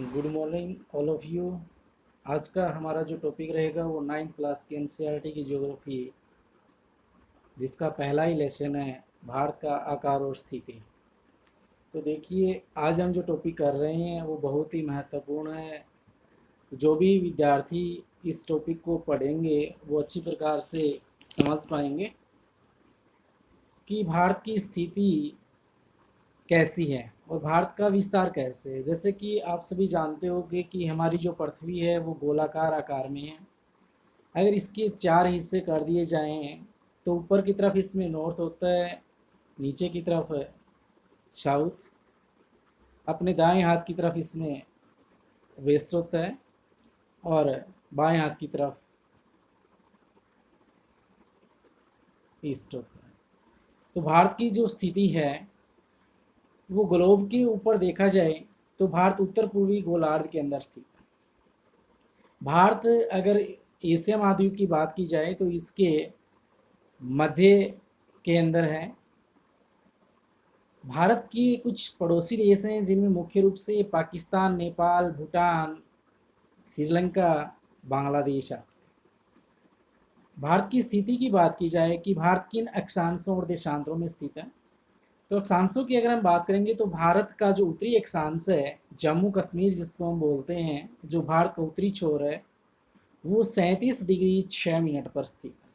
Good morning all of you. आज का हमारा जो टॉपिक रहेगा वो 9th क्लास की एनसीईआरटी की ज्योग्राफी, जिसका पहला ही लेसन है भारत का आकार और स्थिति। तो देखिए, आज हम जो टॉपिक कर रहे हैं वो बहुत ही महत्वपूर्ण है। जो भी विद्यार्थी इस टॉपिक को पढ़ेंगे वो अच्छी प्रकार से समझ पाएंगे कि भारत की स्थिति कैसी है और भारत का विस्तार कैसे है। जैसे कि आप सभी जानते होंगे कि हमारी जो पृथ्वी है वो गोलाकार आकार में है। अगर इसके 4 हिस्से कर दिए जाएँ तो ऊपर की तरफ इसमें नॉर्थ होता है, नीचे की तरफ साउथ, अपने दाएं हाथ की तरफ इसमें वेस्ट होता है और बाएं हाथ की तरफ ईस्ट होता है। तो भारत की जो स्थिति है वो ग्लोब के ऊपर देखा जाए तो भारत उत्तर पूर्वी गोलार्ध के अंदर स्थित है। भारत अगर एशिया महाद्वीप की बात की जाए तो इसके मध्य के अंदर है। भारत की कुछ पड़ोसी देश हैं जिनमें मुख्य रूप से पाकिस्तान, नेपाल, भूटान, श्रीलंका, बांग्लादेश आते हैं। भारत की स्थिति की बात की जाए कि भारत किन अक्षांशों और देशांतरों में स्थित है, तो अक्षांशों की अगर हम बात करेंगे तो भारत का जो उत्तरी अक्षांश है, जम्मू कश्मीर जिसको हम बोलते हैं, जो भारत का उत्तरी छोर है, वो 37 डिग्री 6 मिनट पर स्थित है।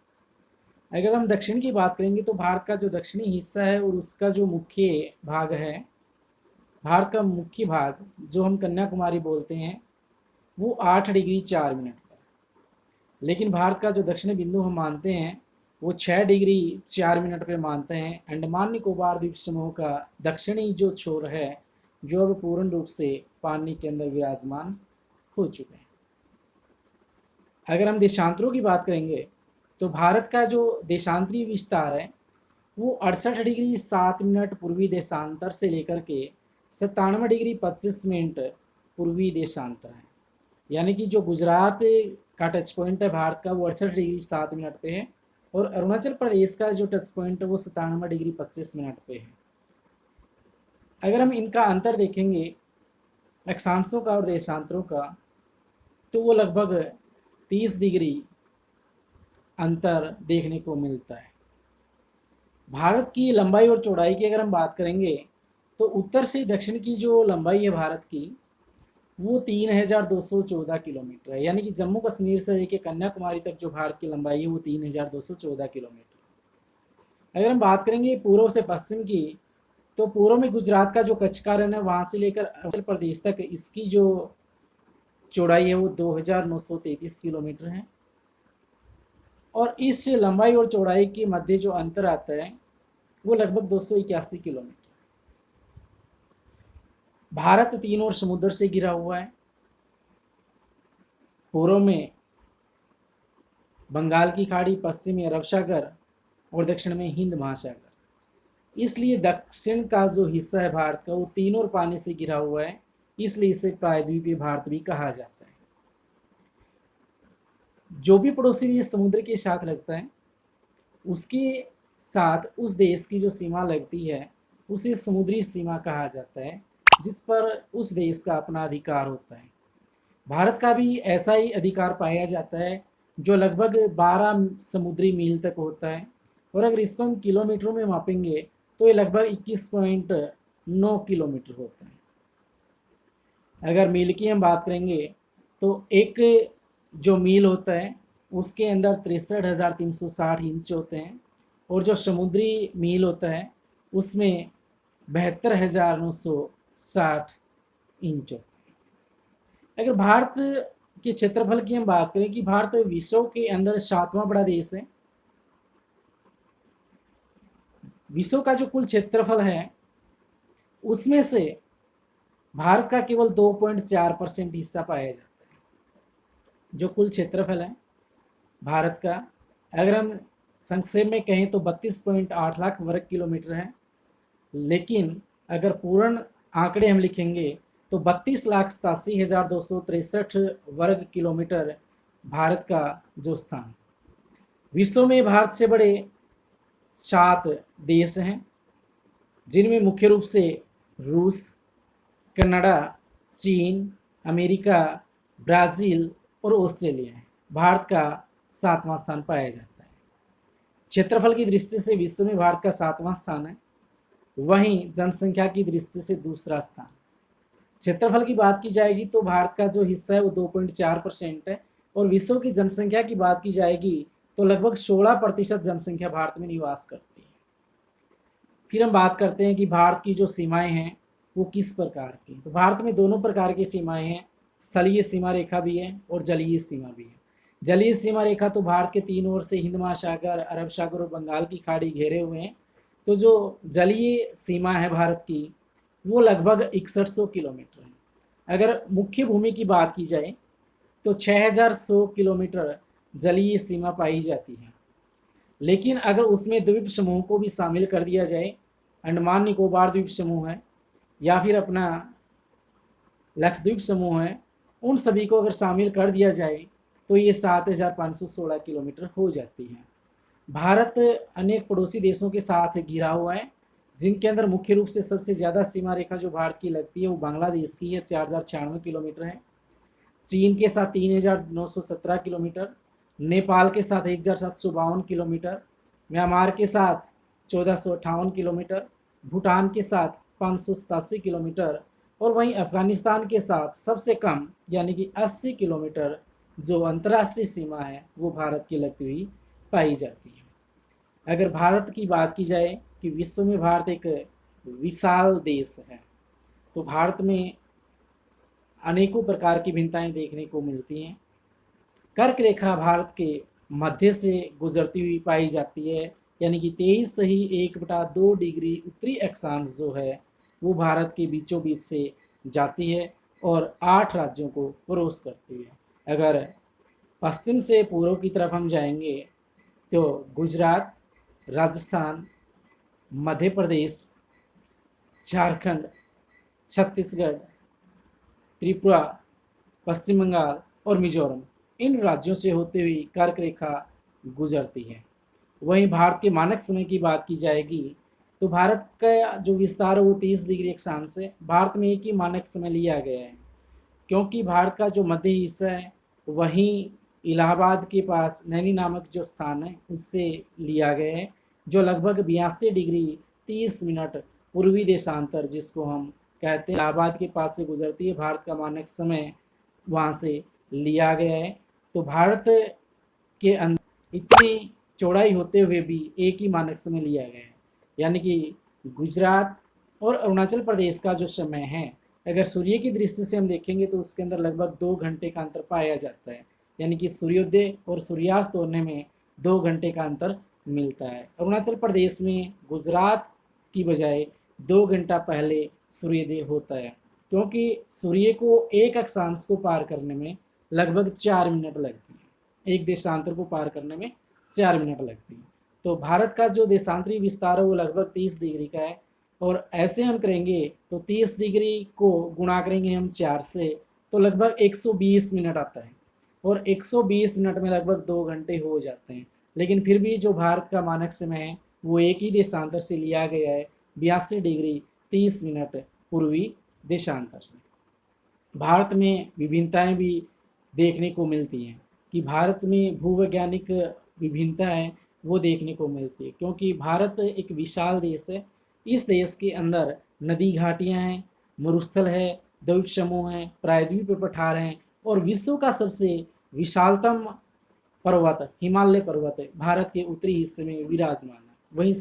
अगर हम दक्षिण की बात करेंगे तो भारत का जो दक्षिणी हिस्सा है और उसका जो मुख्य भाग है, भारत का मुख्य भाग जो हम कन्याकुमारी बोलते हैं, वो 8 डिग्री 4 मिनट पर। लेकिन भारत का जो दक्षिणी बिंदु हम मानते हैं वो 6 डिग्री 4 मिनट पे मानते हैं। अंडमान निकोबार द्वीप समूह का दक्षिणी जो छोर है, जो अब पूर्ण रूप से पानी के अंदर विराजमान हो चुके हैं। अगर हम देशांतरों की बात करेंगे तो भारत का जो देशांतरी विस्तार है वो 68 डिग्री 7 मिनट पूर्वी देशांतर से लेकर के 97 डिग्री 25 मिनट पूर्वी देशांतर है। यानी कि जो गुजरात का टच पॉइंट है भारत का वो 68 डिग्री 7 मिनट पे है और अरुणाचल प्रदेश का जो टच पॉइंट है वो 97 डिग्री 25 मिनट पे है। अगर हम इनका अंतर देखेंगे अक्षांशों का और देशांतरों का, तो वो लगभग 30 डिग्री अंतर देखने को मिलता है। भारत की लंबाई और चौड़ाई की अगर हम बात करेंगे तो उत्तर से दक्षिण की जो लंबाई है भारत की वो 3214 किलोमीटर है। यानी कि जम्मू कश्मीर से लेकर कन्याकुमारी तक जो भारत की लंबाई है वो 3214 किलोमीटर। अगर हम बात करेंगे पूर्व से पश्चिम की, तो पूर्व में गुजरात का जो कच्छ का रण है वहाँ से लेकर अरुणाचल प्रदेश तक इसकी जो चौड़ाई है वो 2933 किलोमीटर है। और इस लंबाई और चौड़ाई के मध्य जो अंतर आता है वो लगभग 281 किलोमीटर। भारत 3 ओर समुद्र से घिरा हुआ है। पूर्व में बंगाल की खाड़ी, पश्चिम में अरब सागर और दक्षिण में हिंद महासागर। इसलिए दक्षिण का जो हिस्सा है भारत का वो 3 ओर पानी से घिरा हुआ है, इसलिए इसे प्रायद्वीपीय भारत भी कहा जाता है। जो भी पड़ोसी देश समुद्र के साथ लगता है उसके साथ उस देश की जो सीमा लगती है उसे समुद्री सीमा कहा जाता है, जिस पर उस देश का अपना अधिकार होता है। भारत का भी ऐसा ही अधिकार पाया जाता है जो लगभग 12 समुद्री मील तक होता है। और अगर इसको हम किलोमीटरों में मापेंगे तो ये लगभग 21.9 किलोमीटर होता है। अगर मील की हम बात करेंगे तो एक जो मील होता है उसके अंदर 63,360 इंच होते हैं और जो समुद्री मील होता है उसमें 72,960 इंच होता है। अगर भारत के क्षेत्रफल की हम बात करें कि भारत विश्व के अंदर 7वां बड़ा देश है। विश्व का जो कुल क्षेत्रफल है उसमें से भारत का केवल 2.4% हिस्सा पाया जाता है। जो कुल क्षेत्रफल है भारत का, अगर हम संक्षेप में कहें तो 32.8 लाख वर्ग किलोमीटर है। लेकिन अगर पूर्ण आंकड़े हम लिखेंगे तो 32,87,263 वर्ग किलोमीटर भारत का जो स्थान। विश्व में भारत से बड़े 7 देश हैं, जिनमें मुख्य रूप से रूस, कनाडा, चीन, अमेरिका, ब्राज़ील और ऑस्ट्रेलिया है। भारत का 7वां स्थान पाया जाता है। क्षेत्रफल की दृष्टि से विश्व में भारत का 7वां स्थान है, वहीं जनसंख्या की दृष्टि से दूसरा स्थान। क्षेत्रफल की बात की जाएगी तो भारत का जो हिस्सा है वो 2.4% है, और विश्व की जनसंख्या की बात की जाएगी तो लगभग 16% जनसंख्या भारत में निवास करती है। फिर हम बात करते हैं कि भारत की जो सीमाएं हैं वो किस प्रकार की। तो भारत में दोनों प्रकार की सीमाएं हैं, स्थलीय सीमा रेखा भी है और जलीय सीमा भी है। जलीय सीमा रेखा तो भारत के तीन ओर से हिंद महासागर, अरब सागर और बंगाल की खाड़ी घेरे हुए हैं। तो जो जलीय सीमा है भारत की वो लगभग 6100 किलोमीटर है। अगर मुख्य भूमि की बात की जाए तो 6100 किलोमीटर जलीय सीमा पाई जाती है। लेकिन अगर उसमें द्वीप समूह को भी शामिल कर दिया जाए, अंडमान निकोबार द्वीप समूह है या फिर अपना लक्षद्वीप समूह है, उन सभी को अगर शामिल कर दिया जाए तो ये 7516 किलोमीटर हो जाती है। भारत अनेक पड़ोसी देशों के साथ घिरा हुआ है, जिनके अंदर मुख्य रूप से सबसे ज़्यादा सीमा रेखा जो भारत की लगती है वो बांग्लादेश की है, 4096 किलोमीटर है। चीन के साथ 3917 किलोमीटर, नेपाल के साथ 1752 किलोमीटर, म्यांमार के साथ 1458 किलोमीटर, भूटान के साथ 587 किलोमीटर, और वहीं अफगानिस्तान के साथ सबसे कम यानी कि 80 किलोमीटर जो अंतर्राष्ट्रीय सीमा है वो भारत की लगती हुई पाई जाती है। अगर भारत की बात की जाए कि विश्व में भारत एक विशाल देश है, तो भारत में अनेकों प्रकार की भिन्नताएं देखने को मिलती हैं। कर्क रेखा भारत के मध्य से गुजरती हुई पाई जाती है, यानी कि 23.1/2 डिग्री उत्तरी अक्षांश जो है वो भारत के बीचों बीच से जाती है और 8 राज्यों को क्रॉस करती है। अगर पश्चिम से पूर्व की तरफ हम जाएंगे तो गुजरात, राजस्थान, मध्य प्रदेश, झारखंड, छत्तीसगढ़, त्रिपुरा, पश्चिम बंगाल और मिजोरम, इन राज्यों से होते हुए कर्क रेखा गुजरती है। वहीं भारत के मानक समय की बात की जाएगी तो भारत का जो विस्तार है वो 30 डिग्री अक्षांश है। भारत में एक ही मानक समय लिया गया है, क्योंकि भारत का जो मध्य हिस्सा है वहीं इलाहाबाद के पास नैनी नामक जो स्थान है उससे लिया गया है, जो लगभग 82 डिग्री 30 मिनट पूर्वी देशांतर जिसको हम कहते हैं इलाहाबाद के पास से गुजरती है। भारत का मानक समय वहाँ से लिया गया है। तो भारत के अंदर इतनी चौड़ाई होते हुए भी एक ही मानक समय लिया गया है, यानी कि गुजरात और अरुणाचल प्रदेश का जो समय है अगर सूर्य की दृष्टि से हम देखेंगे तो उसके अंदर लगभग 2 घंटे का अंतर पाया जाता है, यानी कि सूर्योदय और सूर्यास्त होने में 2 घंटे का अंतर मिलता है। अरुणाचल प्रदेश में गुजरात की बजाय 2 घंटा पहले सूर्योदय होता है, क्योंकि सूर्य को एक अक्षांश को पार करने में लगभग 4 मिनट लगती है, एक देशांतर को पार करने में 4 मिनट लगती है। तो भारत का जो देशांतरी विस्तार है वो लगभग 30 डिग्री का है, और ऐसे हम करेंगे तो 30 डिग्री को गुणा करेंगे हम 4 से तो लगभग 120 मिनट आता है, और 120 मिनट में लगभग 2 घंटे हो जाते हैं। लेकिन फिर भी जो भारत का मानक समय है वो एक ही देशांतर से लिया गया है, 82 डिग्री 30 मिनट पूर्वी देशांतर से। भारत में विभिन्नताएं भी देखने को मिलती हैं कि भारत में भूवैज्ञानिक विभिन्नता है वो देखने को मिलती है, क्योंकि भारत एक विशाल देश है। इस देश के अंदर नदी घाटियाँ हैं, मरुस्थल है, द्वीप समूह हैं, प्रायद्वीप पठार हैं, और विश्व का सबसे विशालतम पर्वत हिमालय पर्वत है भारत के उत्तरी हिस्से में विराजमान है। वहीं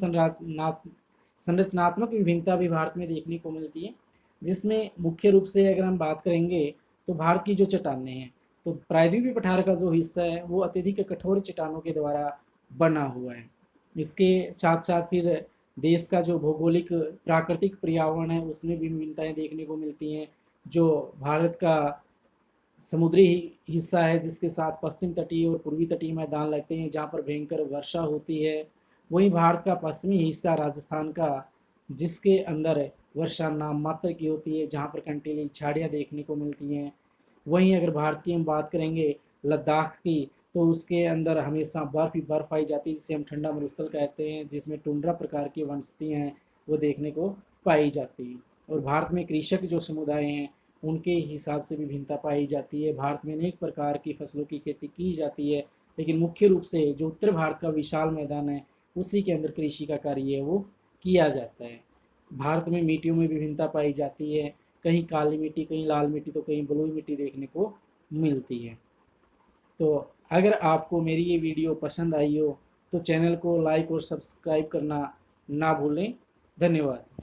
संरचनात्मक विभिन्नता भी भारत में देखने को मिलती है, जिसमें मुख्य रूप से अगर हम बात करेंगे तो भारत की जो चट्टानें हैं तो प्रायद्वीपीय पठार का जो हिस्सा है वो अत्यधिक कठोर चट्टानों के द्वारा बना हुआ है। इसके साथ साथ फिर देश का जो भौगोलिक प्राकृतिक पर्यावरण है उसमें भी विभिन्नताएं देखने को मिलती हैं। जो भारत का समुद्री हिस्सा है जिसके साथ पश्चिम तटीय और पूर्वी तटीय मैदान लगते हैं जहाँ पर भयंकर वर्षा होती है, वहीं भारत का पश्चिमी हिस्सा राजस्थान का जिसके अंदर वर्षा नाम मात्र की होती है, जहाँ पर कंटीली झाड़ियाँ देखने को मिलती हैं। वहीं अगर भारत की हम बात करेंगे लद्दाख की तो उसके अंदर हमेशा बर्फ़ ही बर्फ़ पाई जाती है, जिसे हम ठंडा मरुस्थल कहते हैं, जिसमें टुंड्रा प्रकार की वनस्पतियाँ हैं वो देखने को पाई जाती हैं। और भारत में कृषक जो समुदाय हैं उनके हिसाब से विभिन्नता पाई जाती है। भारत में अनेक प्रकार की फसलों की खेती की जाती है, लेकिन मुख्य रूप से जो उत्तर भारत का विशाल मैदान है उसी के अंदर कृषि का कार्य है वो किया जाता है। भारत में मिट्टियों में विभिन्नता पाई जाती है, कहीं काली मिट्टी, कहीं लाल मिट्टी, तो कहीं बलुई मिट्टी देखने को मिलती है। तो अगर आपको मेरी ये वीडियो पसंद आई हो तो चैनल को लाइक और सब्सक्राइब करना ना भूलें। धन्यवाद।